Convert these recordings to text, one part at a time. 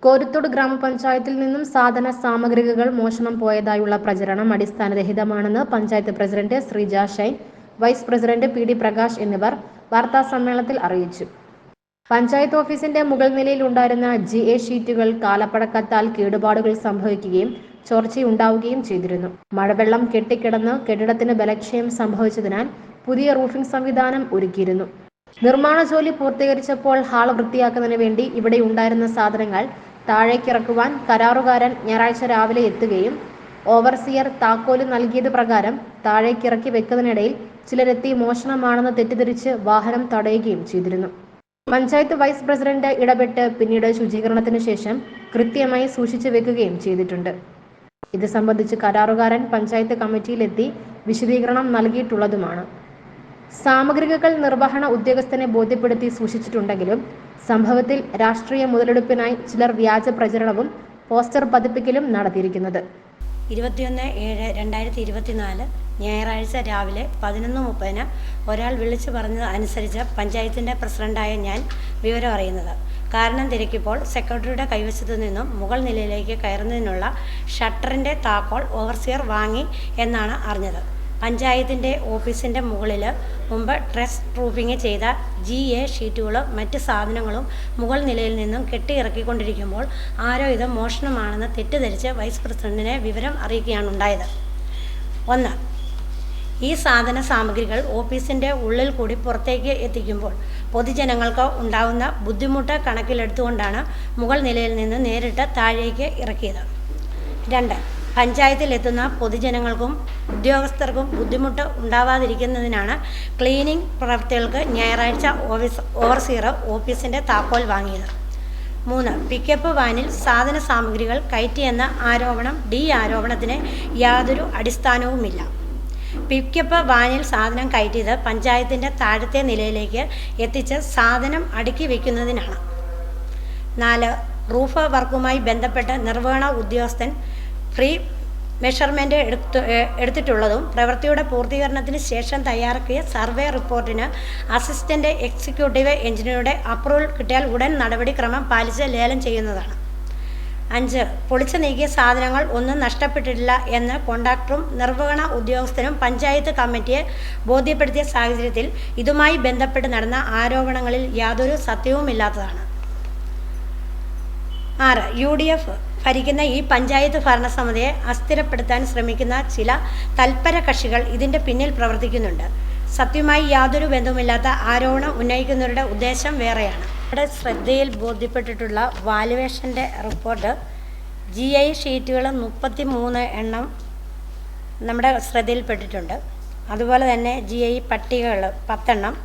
കോരുത്തോട് ഗ്രാമപഞ്ചായത്തിൽ നിന്നും സാധന സാമഗ്രികൾ മോഷണം പോയതായുള്ള പ്രചരണം അടിസ്ഥാനരഹിതമാണെന്ന് panchayat president Sreeja Shine, vice president P D Prakash എന്നിവർ വാർത്താസമ്മേളനത്തിൽ അറിയിച്ചു. പഞ്ചായത്ത് ഓഫീസിന്റെ മുകൾ നിലയിൽ ഉണ്ടായിരുന്ന GA ഷീറ്റുകൾ കാലപ്പഴക്കത്താൽ കേടുപാടുകൾ സംഭവിക്കുകയും ചോർച്ചയുണ്ടാവുകയും ചെയ്തിരുന്നു. മഴവെള്ളം കെട്ടിക്കിടന്ന് കെട്ടിടത്തിന് ബലക്ഷയം സംഭവിച്ചതിനാൽ പുതിയ റൂഫിംഗ് സംവിധാനം ഒരുക്കിയിരുന്നു. നിർമ്മാണ ജോലി പൂർത്തീകരിച്ചപ്പോൾ ഹാൾ വൃത്തിയാക്കുന്നതിന് വേണ്ടി ഇവിടെ ഉണ്ടായിരുന്ന സാധനങ്ങൾ താഴേക്കിറക്കുവാൻ കരാറുകാരൻ ഞായറാഴ്ച രാവിലെ എത്തുകയും ഓവർസിയർ താക്കോല് നൽകിയത് പ്രകാരം താഴേക്കിറക്കി വെക്കുന്നതിനിടയിൽ ചിലരെത്തി മോഷണമാണെന്ന് തെറ്റിദ്ധരിച്ച് വാഹനം തടയുകയും ചെയ്തിരുന്നു. പഞ്ചായത്ത് വൈസ് പ്രസിഡന്റ് ഇടപെട്ട് പിന്നീട് ശുചീകരണത്തിന് ശേഷം കൃത്യമായി സൂക്ഷിച്ചു വെക്കുകയും ചെയ്തിട്ടുണ്ട്. ഇത് സംബന്ധിച്ച് കരാറുകാരൻ പഞ്ചായത്ത് കമ്മിറ്റിയിലെത്തി വിശദീകരണം നൽകിയിട്ടുള്ളതുമാണ്. സാമഗ്രികൾ നിർവഹണ ഉദ്യോഗസ്ഥനെ ബോധ്യപ്പെടുത്തി സൂക്ഷിച്ചിട്ടുണ്ടെങ്കിലും സംഭവത്തിൽ രാഷ്ട്രീയ മുതലെടുപ്പിനായി ചിലർ വ്യാജ പ്രചരണവും പോസ്റ്റർ പതിപ്പിക്കലും നടത്തിയിരിക്കുന്നത്. 21/7/2024 ഞായറാഴ്ച രാവിലെ 11:30 ഒരാൾ വിളിച്ചു പറഞ്ഞത് അനുസരിച്ച് പഞ്ചായത്തിൻ്റെ പ്രസിഡന്റായ ഞാൻ വിവരം അറിയുന്നത്. കാരണം തിരക്കിയപ്പോൾ സെക്രട്ടറിയുടെ കൈവശത്തു നിന്നും മുകൾ നിലയിലേക്ക് കയറുന്നതിനുള്ള ഷട്ടറിൻ്റെ താക്കോൽ ഓവർസിയർ വാങ്ങി എന്നാണ് അറിഞ്ഞത്. പഞ്ചായത്തിൻ്റെ ഓഫീസിൻ്റെ മുകളിൽ മുമ്പ് ട്രസ് പ്രൂഫിംഗ് ചെയ്ത GA ഷീറ്റുകളും മറ്റ് സാധനങ്ങളും മുകൾ നിലയിൽ നിന്നും കെട്ടിയിറക്കിക്കൊണ്ടിരിക്കുമ്പോൾ ആരോ ഇത് മോഷണമാണെന്ന് തെറ്റിദ്ധരിച്ച് വൈസ് പ്രസിഡന്റിനെ വിവരം അറിയിക്കുകയാണ് ഉണ്ടായത്. 1. ഈ സാധന സാമഗ്രികൾ ഓഫീസിൻ്റെ ഉള്ളിൽ കൂടി പുറത്തേക്ക് എത്തിക്കുമ്പോൾ പൊതുജനങ്ങൾക്ക് ഉണ്ടാകുന്ന ബുദ്ധിമുട്ട് കണക്കിലെടുത്തുകൊണ്ടാണ് മുകൾ നിലയിൽ നിന്ന് നേരിട്ട് താഴേക്ക് ഇറക്കിയത്. 2. പഞ്ചായത്തിലെത്തുന്ന പൊതുജനങ്ങൾക്കും ഉദ്യോഗസ്ഥർക്കും ബുദ്ധിമുട്ട് ഉണ്ടാവാതിരിക്കുന്നതിനാണ് ക്ലീനിംഗ് പ്രവൃത്തികൾക്ക് ഞായറാഴ്ച ഓവർസിയർ ഓഫീസിൻ്റെ താക്കോൽ വാങ്ങിയത്. 3. പിക്കപ്പ് വാനിൽ സാധന സാമഗ്രികൾ കയറ്റിയെന്ന ആരോപണം ആരോപണത്തിന് യാതൊരു അടിസ്ഥാനവുമില്ല. പിക്കപ്പ് വാനിൽ സാധനം കയറ്റിയത് പഞ്ചായത്തിൻ്റെ താഴത്തെ നിലയിലേക്ക് എത്തിച്ച് സാധനം അടുക്കി വയ്ക്കുന്നതിനാണ്. 4. റൂഫ് വർക്കുമായി ബന്ധപ്പെട്ട് നിർവഹണ ഉദ്യോഗസ്ഥൻ ഫ്രീ മെഷർമെൻറ്റ് എടുത്തിട്ടുള്ളതും പ്രവൃത്തിയുടെ പൂർത്തീകരണത്തിന് ശേഷം തയ്യാറാക്കിയ സർവേ റിപ്പോർട്ടിന് അസിസ്റ്റൻ്റ് എക്സിക്യൂട്ടീവ് എഞ്ചിനീയറുടെ അപ്രൂവൽ കിട്ടിയാൽ ഉടൻ നടപടിക്രമം പാലിച്ച് ലേലം ചെയ്യുന്നതാണ്. 5. പൊളിച്ചു നീക്കിയ സാധനങ്ങൾ ഒന്നും നഷ്ടപ്പെട്ടിട്ടില്ല എന്ന് കോൺട്രാക്ടറും നിർവഹണ ഉദ്യോഗസ്ഥനും പഞ്ചായത്ത് കമ്മിറ്റിയെ ബോധ്യപ്പെടുത്തിയ സാഹചര്യത്തിൽ ഇതുമായി ബന്ധപ്പെട്ട് നടന്ന ആരോപണങ്ങളിൽ യാതൊരു സത്യവുമില്ലാത്തതാണ്. 6. UDF ഭരിക്കുന്ന ഈ പഞ്ചായത്ത് ഭരണസമിതിയെ അസ്ഥിരപ്പെടുത്താൻ ശ്രമിക്കുന്ന ചില തൽപര കക്ഷികൾ ഇതിൻ്റെ പിന്നിൽ പ്രവർത്തിക്കുന്നുണ്ട്. സത്യമായി യാതൊരു ബന്ധവുമില്ലാത്ത ആരോപണം ഉന്നയിക്കുന്നവരുടെ ഉദ്ദേശം വേറെയാണ്. നമ്മുടെ ശ്രദ്ധയിൽ ബോധ്യപ്പെട്ടിട്ടുള്ള വാലുവേഷൻ്റെ റിപ്പോർട്ട് GI ഷീറ്റുകൾ 33 എണ്ണം നമ്മുടെ ശ്രദ്ധയിൽപ്പെട്ടിട്ടുണ്ട്. അതുപോലെ തന്നെ GI പട്ടികകൾ 10 എണ്ണം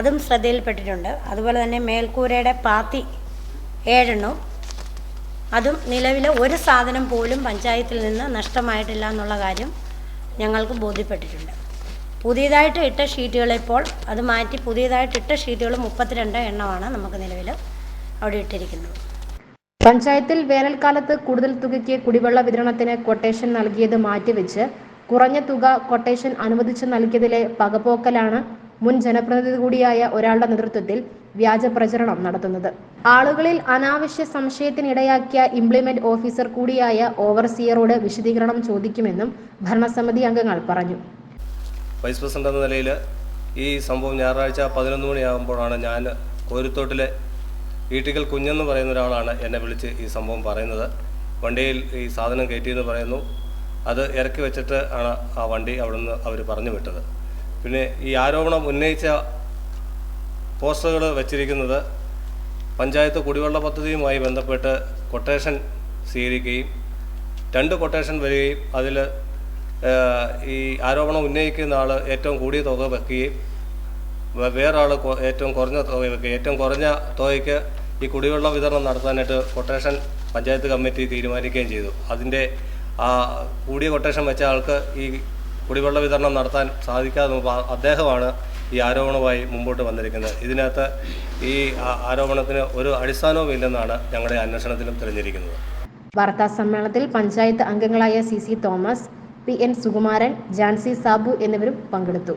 അതും ശ്രദ്ധയിൽപ്പെട്ടിട്ടുണ്ട്. അതുപോലെ തന്നെ മേൽക്കൂരയുടെ പാത്തി 7 എണ്ണവും അതും നിലവിൽ ഒരു സാധനം പോലും പഞ്ചായത്തിൽ നിന്ന് നഷ്ടമായിട്ടില്ല എന്നുള്ള കാര്യം ഞങ്ങൾക്ക് ബോധ്യപ്പെട്ടിട്ടുണ്ട്. പുതിയതായിട്ട് ഇട്ട ഷീറ്റുകൾ ഇപ്പോൾ അത് മാറ്റി പുതിയതായിട്ട് ഇട്ട ഷീറ്റുകൾ 32 എണ്ണമാണ് നമുക്ക് നിലവിൽ അവിടെ ഇട്ടിരിക്കുന്നത്. പഞ്ചായത്തിൽ വേനൽക്കാലത്ത് കൂടുതൽ തുകയ്ക്ക് കുടിവെള്ള വിതരണത്തിന് കൊട്ടേഷൻ നൽകിയത് മാറ്റിവെച്ച് കുറഞ്ഞ തുക കൊട്ടേഷൻ അനുവദിച്ച് നൽകിയതിലെ പകപോക്കലാണ് മുൻ ജനപ്രതിനിധി കൂടിയായ ഒരാളുടെ നേതൃത്വത്തിൽ വ്യാജ പ്രചരണം നടത്തുന്നത്. ആളുകളിൽ അനാവശ്യ സംശയത്തിനിടയാക്കിയ ഇംപ്ലിമെന്റ് ഓഫീസർ കൂടിയായ ഓവർസിയറോട് വിശദീകരണം ചോദിക്കുമെന്നും ഭരണസമിതി അംഗങ്ങൾ പറഞ്ഞു. വൈസ് പ്രസിഡന്റ് എന്ന നിലയിൽ ഈ സംഭവം ഞായറാഴ്ച 11 മണിയാകുമ്പോഴാണ് ഞാൻ കോരുത്തോട്ടിലെ ഈട്ടിക്കൽ കുഞ്ഞെന്ന് പറയുന്ന ഒരാളാണ് എന്നെ വിളിച്ച് ഈ സംഭവം പറയുന്നത്. വണ്ടിയിൽ ഈ സാധനം കയറ്റിയെന്ന് പറയുന്നു. അത് ഇറക്കി വെച്ചിട്ട് ആണ് ആ വണ്ടി അവിടെ നിന്ന് അവർ പറഞ്ഞു വിട്ടത്. പിന്നെ ഈ ആരോപണം ഉന്നയിച്ച പോസ്റ്ററുകൾ വച്ചിരിക്കുന്നത് പഞ്ചായത്ത് കുടിവെള്ള പദ്ധതിയുമായി ബന്ധപ്പെട്ട് കൊട്ടേഷൻ സ്വീകരിക്കുകയും 2 കൊട്ടേഷൻ വരികയും അതിൽ ഈ ആരോപണം ഉന്നയിക്കുന്ന ആൾ ഏറ്റവും കൂടിയ തുക വെക്കുകയും വേറെ ആൾ ഏറ്റവും കുറഞ്ഞ തുക വെക്കുകയും ഏറ്റവും കുറഞ്ഞ തുകയ്ക്ക് ഈ കുടിവെള്ള വിതരണം നടത്താനായിട്ട് കൊട്ടേഷൻ പഞ്ചായത്ത് കമ്മിറ്റി തീരുമാനിക്കുകയും ചെയ്തു. അതിൻ്റെ ആ കൂടിയ കൊട്ടേഷൻ വെച്ച ആൾക്ക് ഈ കുടിവെള്ള വിതരണം നടത്താൻ സാധിക്കാതെ അദ്ദേഹമാണ് ഈ ആരോപണവുമായി മുമ്പോട്ട് വന്നിരിക്കുന്നത്. ഇതിനകത്ത് ഈ ആരോപണത്തിന് ഒരു അടിസ്ഥാനവും ഇല്ലെന്നാണ് ഞങ്ങളുടെ അന്വേഷണത്തിലും തെളിഞ്ഞിരിക്കുന്നത്. വാർത്താ സമ്മേളനത്തിൽ പഞ്ചായത്ത് അംഗങ്ങളായ CC തോമസ്, PN സുകുമാരൻ, ജാൻസി സാബു എന്നിവരും പങ്കെടുത്തു.